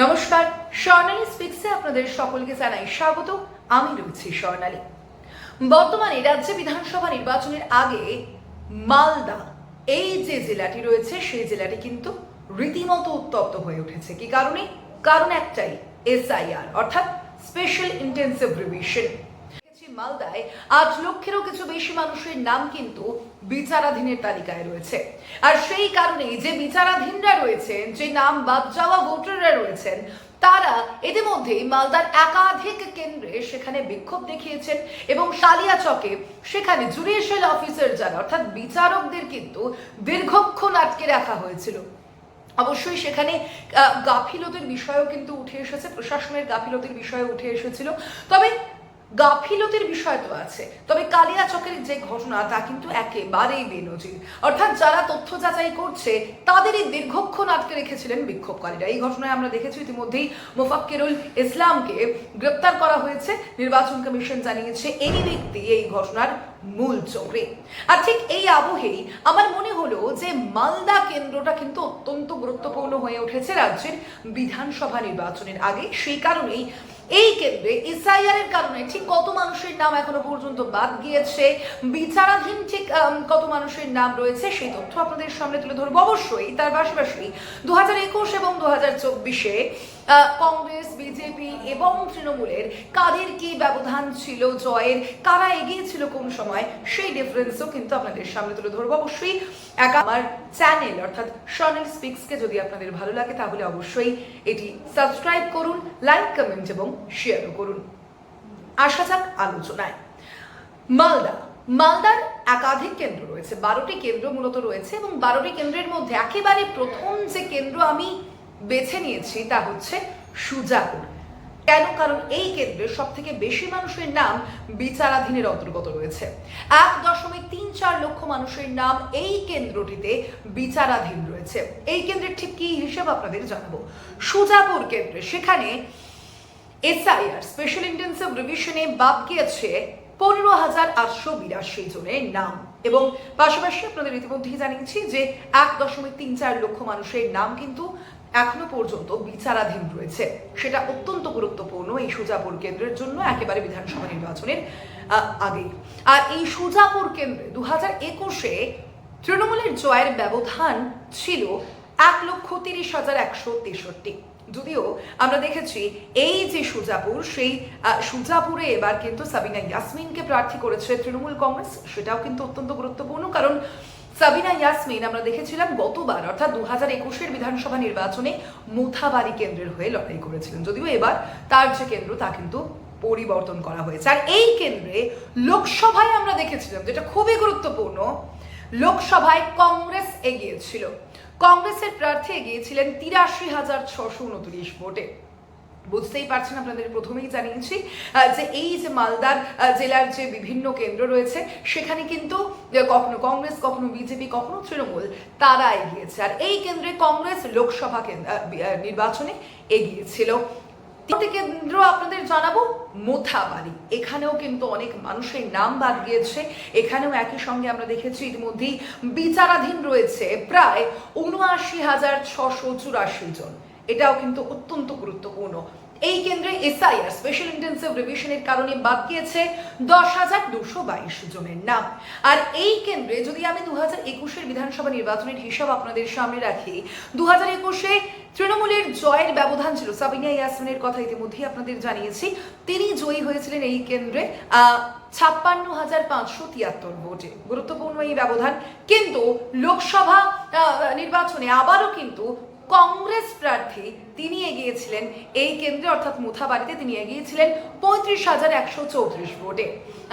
নমস্কার, স্বর্ণালী স্পিক্সে আপনাদের সকলকে জানাই স্বাগত। আমি রয়েছি স্বর্ণালী। বর্তমানে রাজ্য বিধানসভা নির্বাচনের আগে মালদা এই যে জেলাটি রয়েছে সেই জেলাটি কিন্তু রীতিমতো উত্তপ্ত হয়ে উঠেছে। কি কারণে? কারণ একটাই, এসআইআর অর্থাৎ স্পেশাল ইন্টেন্সিভ রিভিশন। মালদায় 8 লক্ষেরও কিছু বেশি মানুষের নাম কিন্তু বিচারাধীনের তালিকায় রয়েছে। আর সেই কারণেই যে বিচারাধীনরা রয়েছেন, যে নাম বাদ যাওয়া ভোটাররা রয়েছেন, তারা ইতিমধ্যেই মালদার একাধিক কেন্দ্রে সেখানে বিক্ষোভ দেখিয়েছেন এবং কালিয়াচকে সেখানে জুডিশিয়াল অফিসার যারা অর্থাৎ বিচারকদের কিন্তু দীর্ঘক্ষণ আটকে রাখা হয়েছিল। অবশ্যই সেখানে গাফিলতির বিষয়ও কিন্তু উঠে এসেছে, প্রশাসনের গাফিলতির বিষয় উঠে এসেছিল। তবে গাফিলতির বিষয় তো আছে, তবে কালিয়াচকের যে ঘটনা তা কিন্তু একেবারেই বেনজির। অর্থাৎ যারা তথ্য যাচাই করছে তাদেরই দীর্ঘক্ষণ আটকে রেখেছিলেন বিক্ষোভকারীরা। এই ঘটনায় আমরা দেখেছি ইতিমধ্যেই মোফাক্কিরুল ইসলামকে গ্রেপ্তার করা হয়েছে। নির্বাচন কমিশন জানিয়েছে এই ব্যক্তি এই ঘটনার মূল চক্রে। আর ঠিক এই আবহেই আমার মনে হলো যে মালদা কেন্দ্রটা কিন্তু অত্যন্ত গুরুত্বপূর্ণ হয়ে উঠেছে রাজ্যের বিধানসভা নির্বাচনের আগে। সেই কারণেই এই কেন্দ্রে এসআইআর এর কারণে ঠিক কত মানুষের নাম এখনো পর্যন্ত বাদ গিয়েছে, বিচারাধীন ঠিক কত মানুষের নাম রয়েছে, সেই তথ্য আপনাদের সামনে তুলে ধরবো। অবশ্যই তার পাশাপাশি 2021 এবং 2024-এ কংগ্রেস, বিজেপি এবং তৃণমূলের কাদের কি ব্যবধান ছিল জয়ের, কারা এগিয়েছিল কোন সময়, সেই ডিফারেন্সও কিন্তু আপনাদের সামনে তুলে ধরবো। অবশ্যই আমার চ্যানেল অর্থাৎ স্বর্ণালী স্পিক্সকে যদি আপনাদের ভালো লাগে তাহলে অবশ্যই এটি সাবস্ক্রাইব করুন, লাইক, কমেন্ট এবং শেয়ারও করুন। আসা যাক আলোচনায়। মালদার একাধিক কেন্দ্র রয়েছে, 12টি কেন্দ্র মূলত রয়েছে এবং 12টি কেন্দ্রের মধ্যে একেবারে প্রথম যে কেন্দ্র আমি বেছে নিয়েছি তা হচ্ছে সুজাপুর। কেন? কারণ এই কেন্দ্রে সব থেকে বেশি মানুষের নাম বিচারাধীনের অন্তর্গত রয়েছে। 1.34 লক্ষ মানুষের নাম এই কেন্দ্রটিতে বিচারাধীন রয়েছে। এই কেন্দ্রের ঠিক কি হিসেব আপনাদের জানাবো। সুজাপুর কেন্দ্রে সেখানে এসআইআর স্পেশাল ইন্টেন্সিভ রিভিশনে বাদ গিয়েছে 15,882 জনের নাম এবং পাশাপাশি আপনাদের ইতিমধ্যেই জানিয়েছি যে 1.34 লক্ষ মানুষের নাম কিন্তু এখনো পর্যন্ত বিচারাধীন রয়েছে। সেটা অত্যন্ত গুরুত্বপূর্ণ এই সুজাপুর কেন্দ্রের জন্য একেবারে বিধানসভা নির্বাচনের আগে। আর এই সুজাপুর কেন্দ্রে 2021-এ তৃণমূলের জয়ের ব্যবধান ছিল 1,30,163। যদিও আমরা দেখেছি এই যে সুজাপুর, সেই সুজাপুরে এবার কিন্তু সাবিনা ইয়াসমিনকে প্রার্থী করেছে তৃণমূল কংগ্রেস। সেটাও কিন্তু অত্যন্ত গুরুত্বপূর্ণ, কারণ সাবিনা ইয়াসমিন আমরা দেখেছিলাম গতবার অর্থাৎ 2021-এর বিধানসভা নির্বাচনে মোথাবাড়ি কেন্দ্রের হয়ে লড়াই করেছিলেন। যদিও এবার তার যে কেন্দ্র তা কিন্তু পরিবর্তন করা হয়েছে। আর এই কেন্দ্রে লোকসভায় আমরা দেখেছিলাম, যেটা খুবই গুরুত্বপূর্ণ, লোকসভায় কংগ্রেস এগিয়েছিল। কংগ্রেসের প্রার্থী এগিয়েছিলেন 83,629 ভোটে। বুঝতেই পারছেন, আপনাদের প্রথমেই জানিয়েছি যে এই যে মালদার জেলার যে বিভিন্ন কেন্দ্র রয়েছে সেখানে কিন্তু কখনো কংগ্রেস, কখনো বিজেপি, কখনো তৃণমূল তারা এগিয়েছে। আর এই কেন্দ্রে কংগ্রেস লোকসভা নির্বাচনে এগিয়েছিল। কেন্দ্র আপনাদের জানাবো মোথাবাড়ি। এখানেও কিন্তু অনেক মানুষের নাম বাদ গিয়েছে। এখানেও একই সঙ্গে আমরা দেখেছি ইতিমধ্যেই বিচারাধীন রয়েছে প্রায় 79,684 জন। এটাও কিন্তু অত্যন্ত গুরুত্বপূর্ণ। এই কেন্দ্রে এসআইআর স্পেশাল ইন্টেন্সিভ রিভিশনের কারণে বাদ গিয়েছে 10,222 জনের নাম। আর এই কেন্দ্রে যদি আমি 2021-এর বিধানসভা নির্বাচনের হিসাব আপনাদের সামনে রাখি, 2021-এ তৃণমূলের জয়ের ব্যবধান ছিল, সাবিনা ইয়াসমিনের কথা ইতিমধ্যেই আপনাদের জানিয়েছি, তিনি জয়ী হয়েছিলেন এই কেন্দ্রে 56,573 ভোটে। গুরুত্বপূর্ণ এই ব্যবধান। কিন্তু লোকসভা নির্বাচনে আবারও কিন্তু কংগ্রেস প্রার্থী তিনি এগিয়েছিলেন এই কেন্দ্রে অর্থাৎ মোথাবাড়িতে, তিনি এগিয়েছিলেন 35,134 ভোটে।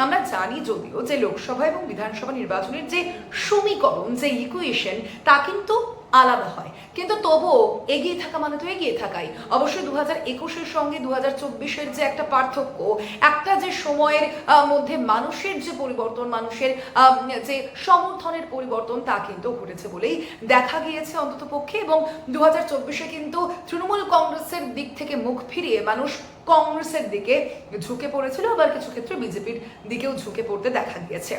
আমরা জানি যদিও যে লোকসভা এবং বিধানসভা নির্বাচনের যে সমীকরণ, যে ইকুয়েশন, তা কিন্তু আলাদা হয়, কিন্তু তবুও এগিয়ে থাকা মানে তো এগিয়ে থাকাই। অবশ্যই 2021-এর সঙ্গে 2024-এর যে একটা পার্থক্য, একটা যে সময়ের মধ্যে মানুষের যে পরিবর্তন, মানুষের যে সমর্থনের পরিবর্তন, তা কিন্তু ঘটেছে বলেই দেখা গিয়েছে অন্তত পক্ষে। এবং 2024-এ কিন্তু তৃণমূল কংগ্রেসের দিক থেকে মুখ ফিরিয়ে মানুষ কংগ্রেসের দিকে ঝুঁকে পড়েছিল, আবার কিছু ক্ষেত্রে বিজেপির দিকেও ঝুঁকে পড়তে দেখা গিয়েছে।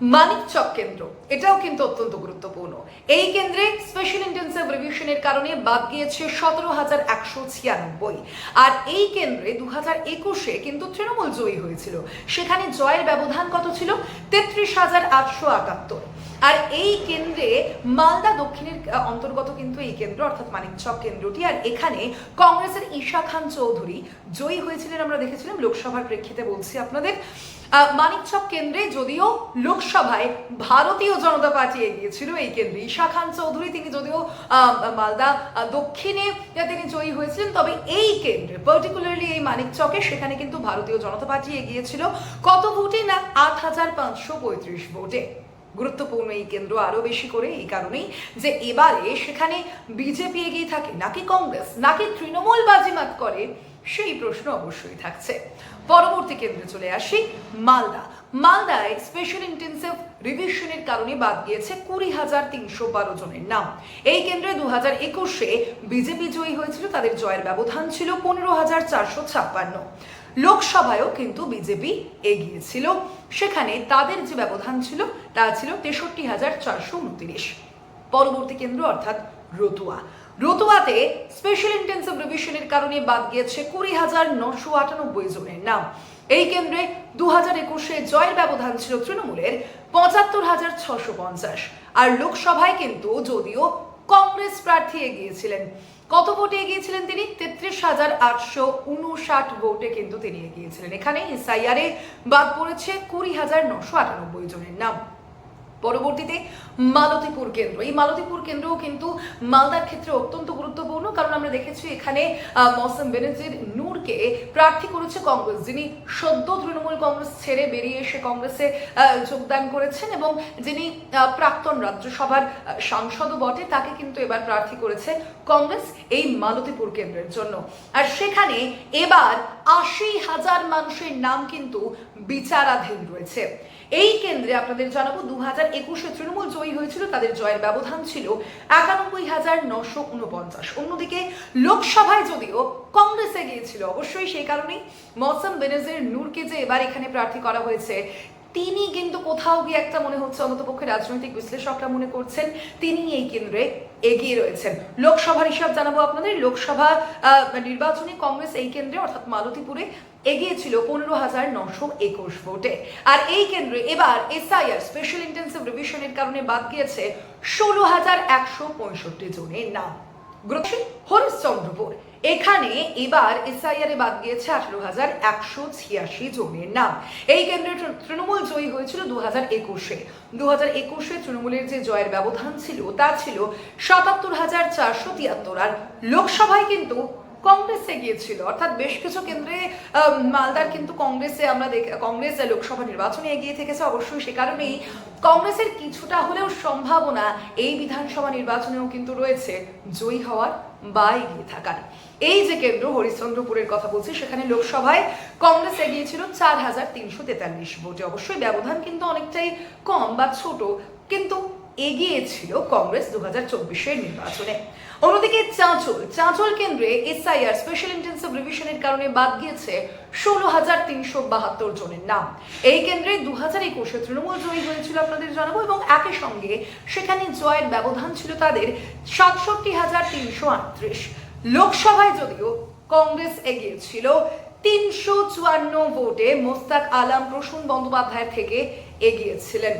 মানিকচক কেন্দ্র, এটাও কিন্তু অত্যন্ত গুরুত্বপূর্ণ। এই কেন্দ্রে স্পেশাল ইন্টেন্সিভ রিভিশনের কারণে বাদ গিয়েছে 17,196। আর এই কেন্দ্রে 2021-এ কিন্তু তৃণমূল জয়ী হয়েছিল, সেখানে জয়ের ব্যবধান কত ছিল? 33,871। আর এই কেন্দ্রে মালদা দক্ষিণের অন্তর্গত কিন্তু এই কেন্দ্র, অর্থাৎ মানিকচক কেন্দ্রটি। আর এখানে কংগ্রেসের ঈশা খান চৌধুরী জয়ী হয়েছিলেন, আমরা দেখেছিলাম লোকসভার প্রেক্ষিতে বলছি আপনাদের। মানিকচক কেন্দ্রে যদিও লোকসভায় ভারতীয় জনতা পার্টি এগিয়েছিল, এই কেন্দ্রে ঈশা খান চৌধুরী তিনি যদিও মালদা দক্ষিণে তিনি জয়ী হয়েছিলেন, তবে এই কেন্দ্রে পার্টিকুলারলি এই মানিকচকে সেখানে কিন্তু ভারতীয় জনতা পার্টি এগিয়েছিল। কত ভোটে? না 8,535 ভোটে। গুরুত্বপূর্ণ এই কেন্দ্র আরো বেশি করে এই কারণেই যে এবারে সেখানে বিজেপি এগিয়ে থাকে নাকি কংগ্রেস নাকি তৃণমূল বাজিমাত করে, সেই প্রশ্ন অবশ্যই থাকছে। পরবর্তী কেন্দ্রে চলে আসি মালদায় স্পেশাল ইন্টেন্সিভ রিভিশনের কারণে বাদ গিয়েছে 20,312 জনের নাম। এই কেন্দ্রে 2021-এ বিজেপি জয়ী হয়েছিল, তাদের জয়ের ব্যবধান ছিল 15,456। লোকসভায়ও কিন্তু বিজেপি এগিয়েছিল, সেখানে তাদের যে ব্যবধান ছিল তা ছিল 63,429। পরবর্তী কেন্দ্র অর্থাৎ রতুয়াতে স্পেশাল ইন্টেন্সিভ রিভিশনের কারণে বাদ গিয়েছে 20,998 জনের নাম। এই কেন্দ্রে 2021-এ জয়ের ব্যবধান ছিল তৃণমূলের 75,650। আর লোকসভায় কিন্তু যদিও কংগ্রেস প্রার্থী এগিয়েছিলেন, কত ভোটে এগিয়েছিলেন তিনি? 33,859 ভোটে কিন্তু তিনি এগিয়েছিলেন। এখানে এসআইআরে বাদ পড়েছে 20,998 জনের নাম। পরবর্তীতে মালতীপুর কেন্দ্র, এই মালতীপুর কেন্দ্রও কিন্তু মালদার ক্ষেত্রে অত্যন্ত গুরুত্বপূর্ণ, কারণ আমরা দেখেছি এখানে মৌসম বেনজির নূরকে প্রার্থী করেছে কংগ্রেস, যিনি সদ্য তৃণমূল কংগ্রেস ছেড়ে বেরিয়ে এসে কংগ্রেসে যোগদান করেছেন এবং যিনি প্রাক্তন রাজ্যসভার সাংসদও বটে, তাকে কিন্তু এবার প্রার্থী করেছে কংগ্রেস এই মালতীপুর কেন্দ্রের জন্য। আর সেখানে এবার 80,000 মানুষের নাম কিন্তু বিচারাধীন রয়েছে। এই কেন্দ্রে আপনাদের জানাবো 2021-এ তৃণমূল জয়ী হয়েছিল, তাদের জয়ের ব্যবধান ছিল 91,949। অন্যদিকে লোকসভায় যদিও কংগ্রেস এগিয়েছিল, অবশ্যই সেই কারণেই মৌসম বেনজির নূরকে যে এবার এখানে প্রার্থী করা হয়েছে, তিনি কিন্তু কোথাও গিয়ে একটা মনে হচ্ছে, অন্ততপক্ষে রাজনৈতিক বিশ্লেষকরা মনে করছেন তিনি এই কেন্দ্রে এগিয়ে রয়েছেন। লোকসভার হিসাব জানাবো আপনাদের। লোকসভা নির্বাচনে কংগ্রেস এই কেন্দ্রে অর্থাৎ মালতীপুরে এগিয়েছিল 15,921 ভোটে। আর এই কেন্দ্রে এবার এসআইআর স্পেশাল ইন্টেন্সিভ রিভিশনের কারণে বাদ গিয়েছে 16,165 জনের নাম। হরিশ্চন্দ্রপুর, এখানে এবার এসআইআর বাদ গিয়েছে 18,186 জনের নাম। এই কেন্দ্রে তৃণমূল জয়ী হয়েছিল 2021-এ। 2021-এ তৃণমূলের যে জয়ের ব্যবধান ছিল তা ছিল 77,473। আর লোকসভায় কিন্তু কংগ্রেস এগিয়েছিল, অর্থাৎ বেশ কিছু কেন্দ্রে মালদার কিন্তু কংগ্রেস লোকসভা নির্বাচনে এগিয়ে থেকেছে। অবশ্যই সে কারণেই কংগ্রেসের কিছুটা হলেও সম্ভাবনা এই বিধানসভা নির্বাচনেও কিন্তু রয়েছে জয়ী হওয়ার বা এগিয়ে থাকার। এই যে কেন্দ্র হরিশ্চন্দ্রপুরের কথা বলছি, সেখানে লোকসভায় কংগ্রেস এগিয়েছিল 4,343 ভোটে। অবশ্যই ব্যবধান কিন্তু অনেকটাই কম বা ছোট, কিন্তু এগিয়েছিল কংগ্রেস 2024-এর নির্বাচনে। অন্যদিকে চাঁচল কেন্দ্রে এসআইআর স্পেশাল ইন্টেন্সিভ রিভিশনের কারণে বাদ গিয়েছে 16,372 জনের নাম। এই কেন্দ্রে 2021-এ তৃণমূল জয়ী হয়েছিল আপনাদের জানাবো, এবং একই সঙ্গে সেখানে জয়ের ব্যবধান ছিল তাদের 67,338। লোকসভায় যদিও কংগ্রেস এগিয়েছিল 354 ভোটে, মোস্তাক আলম প্রসূন বন্দ্যোপাধ্যায়ের থেকে এগিয়েছিলেন।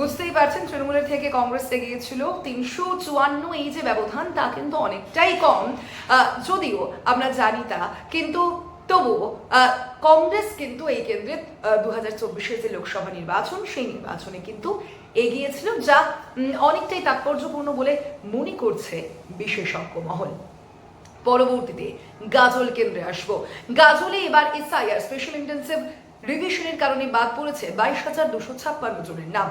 বুঝতেই পারছেন তৃণমূলের থেকে কংগ্রেস এগিয়েছিল 354। এই যে ব্যবধান তা কিন্তু অনেকটাই কম, যদিও আমরা জানি তা, কিন্তু তবুও কংগ্রেস কিন্তু এই কেন্দ্রে 2024-এর যে লোকসভা নির্বাচন সেই নির্বাচনে কিন্তু এগিয়েছিল, যা অনেকটাই তাৎপর্যপূর্ণ বলে মনে করছে বিশেষজ্ঞ মহল। পরবর্তীতে গাজল কেন্দ্রে আসবো। গাজলে এবার এসআইআর স্পেশাল ইন্টেন্সিভ রিভিশনের কারণে বাদ পড়েছে 22,256 জনের নাম।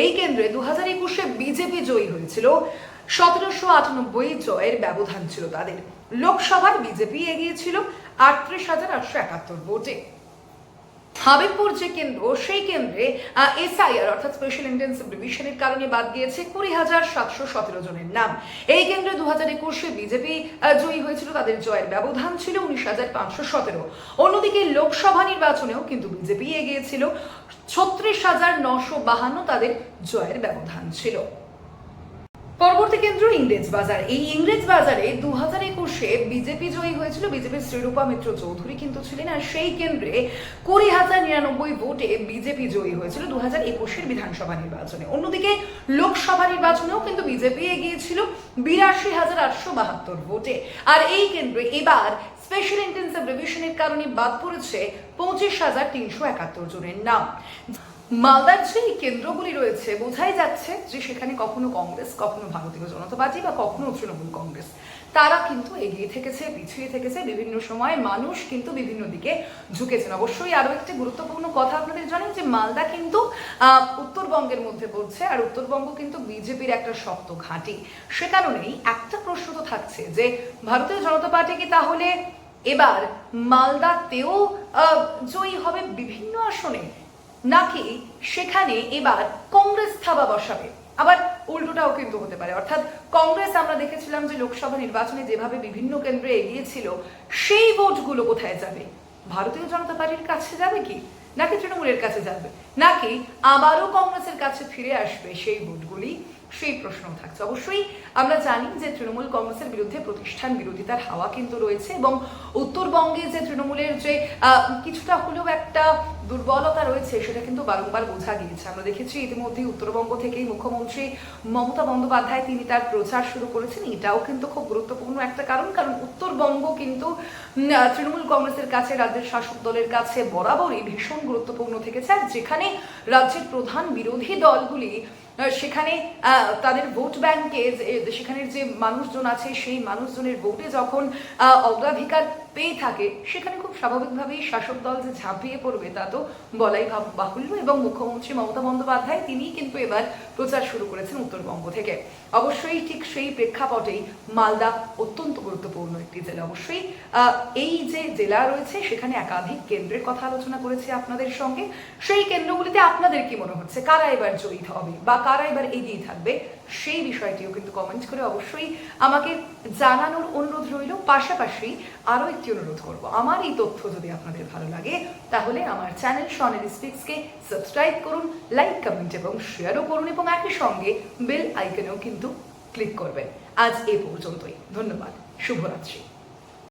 এই কেন্দ্রে 2021-এ বিজেপি জয়ী হয়েছিল, 1798 জয়ের ব্যবধান ছিল তাদের। লোকসভায় বিজেপি এগিয়েছিল 38,871 ভোটে। হাবিবপুর যে কেন্দ্র, সেই কেন্দ্রে এসআইআর অর্থাৎ স্পেশাল ইন্টেন্সিভ রিভিশনের কারণে বাদ গিয়েছে 20,717 জনের নাম। এই কেন্দ্রে 2021-এ বিজেপি জয়ী হয়েছিল, তাদের জয়ের ব্যবধান ছিল 19,517। অন্যদিকে লোকসভা নির্বাচনেও কিন্তু বিজেপি এগিয়ে ছিল, 36,952 তাদের জয়ের ব্যবধান ছিল। পরবর্তী কেন্দ্র ইংরেজ বাজার। এই ইংরেজ বাজারে 2021-এ বিজেপি জয়ী হয়েছিল, বিজেপির শ্রীরূপা মিত্র চৌধুরী কিন্তু ছিলেন, আর সেই কেন্দ্রে 20,099 ভোটে বিজেপি জয়ী হয়েছিল 2021-এর বিধানসভা নির্বাচনে। অন্যদিকে লোকসভা নির্বাচনেও কিন্তু বিজেপি এগিয়েছিল 82,872 ভোটে। আর এই কেন্দ্রে এবার স্পেশাল ইন্টেন্সিভ রিভিশনের কারণে বাদ পড়েছে 25,371 জনের নাম। মালদার যে কেন্দ্রগুলি রয়েছে, বোঝাই যাচ্ছে যে সেখানে কখনো কংগ্রেস, কখনো ভারতীয় জনতা পার্টি বা কখনো তৃণমূল কংগ্রেস, তারা কিন্তু এগিয়ে থেকেছে, পিছিয়ে থেকেছে। বিভিন্ন সময় মানুষ কিন্তু বিভিন্ন দিকে ঝুঁকেছেন। অবশ্যই আরো একটি গুরুত্বপূর্ণ কথা আপনাদের জানেন যে মালদা কিন্তু উত্তরবঙ্গের মধ্যে পড়ছে, আর উত্তরবঙ্গ কিন্তু বিজেপির একটা শক্ত ঘাঁটি। সে কারণেই একটা প্রশ্ন তো থাকছে যে ভারতীয় জনতা পার্টি কি তাহলে এবার মালদাতেও জয়ী হবে বিভিন্ন আসনে, নাকি সেখানে এবার কংগ্রেস থাবা বসাবে? আবার উল্টোটাও কিন্তু হতে পারে, অর্থাৎ কংগ্রেস আমরা দেখেছিলাম যে লোকসভা নির্বাচনে যেভাবে বিভিন্ন কেন্দ্রে এগিয়েছিল, সেই ভোটগুলো কোথায় যাবে? ভারতীয় জনতা পার্টির কাছে যাবে কি, নাকি তৃণমূলের কাছে যাবে, নাকি আবারও কংগ্রেসের কাছে ফিরে আসবে সেই ভোটগুলি? সেই প্রশ্ন থাকছে। অবশ্যই আমরা জানি যে তৃণমূল কংগ্রেসের বিরুদ্ধে প্রতিষ্ঠান বিরোধিতার হাওয়া কিন্তু রয়েছে, এবং উত্তরবঙ্গে যে তৃণমূলের যে কিছুটা হলেও একটা দুর্বলতা রয়েছে সেটা কিন্তু বারংবার বোঝা গিয়েছে। আমরা দেখেছি ইতিমধ্যে উত্তরবঙ্গ থেকেই মুখ্যমন্ত্রী মমতা বন্দ্যোপাধ্যায় তিনি তার প্রচার শুরু করেছেন। এটাও কিন্তু খুব গুরুত্বপূর্ণ একটা কারণ উত্তরবঙ্গ কিন্তু তৃণমূল কংগ্রেসের কাছে, রাজ্যের শাসক দলের কাছে বরাবরই ভীষণ গুরুত্বপূর্ণ থেকেছে। আর যেখানে রাজ্যের প্রধান বিরোধী দলগুলি সেখানে তাদের ভোট ব্যাংকে, সেখানের যে মানুষজন আছে সেই মানুষজনের ভোটে যখন অগ্রাধিকার পেয়ে থাকে, সেখানে খুব স্বাভাবিকভাবেই শাসক দল যে ঝাঁপিয়ে পড়বে তা তো বলাই বাহুল্য। এবং মুখ্যমন্ত্রী মমতা বন্দ্যোপাধ্যায় তিনি কিন্তু এবার প্রচার শুরু করেছেন উত্তরবঙ্গ থেকে। অবশ্যই ঠিক সেই প্রেক্ষাপটেই মালদা অত্যন্ত গুরুত্বপূর্ণ একটি জেলা। অবশ্যই এই যে জেলা রয়েছে সেখানে একাধিক কেন্দ্রের কথা আলোচনা করেছি আপনাদের সঙ্গে। সেই কেন্দ্রগুলিতে আপনাদের কি মনে হচ্ছে, কারা এবার জয়ী হবে বা কারা এবার এগিয়ে থাকবে, সেই বিষয়টিও কিন্তু কমেন্ট করে অবশ্যই আমাকে জানানোর অনুরোধ রইল। পাশাপাশি আরো একটি অনুরোধ করব, আমার এই তথ্য যদি আপনাদের ভালো লাগে তাহলে আমার চ্যানেল স্বর্ণালী স্পিক্সকে সাবস্ক্রাইব করুন, লাইক, কমেন্ট এবং শেয়ারও করুন, এবং একই সঙ্গে বেল আইকনেও কিন্তু ক্লিক করবেন। আজ এ পর্যন্তই, ধন্যবাদ, শুভরাত্রি।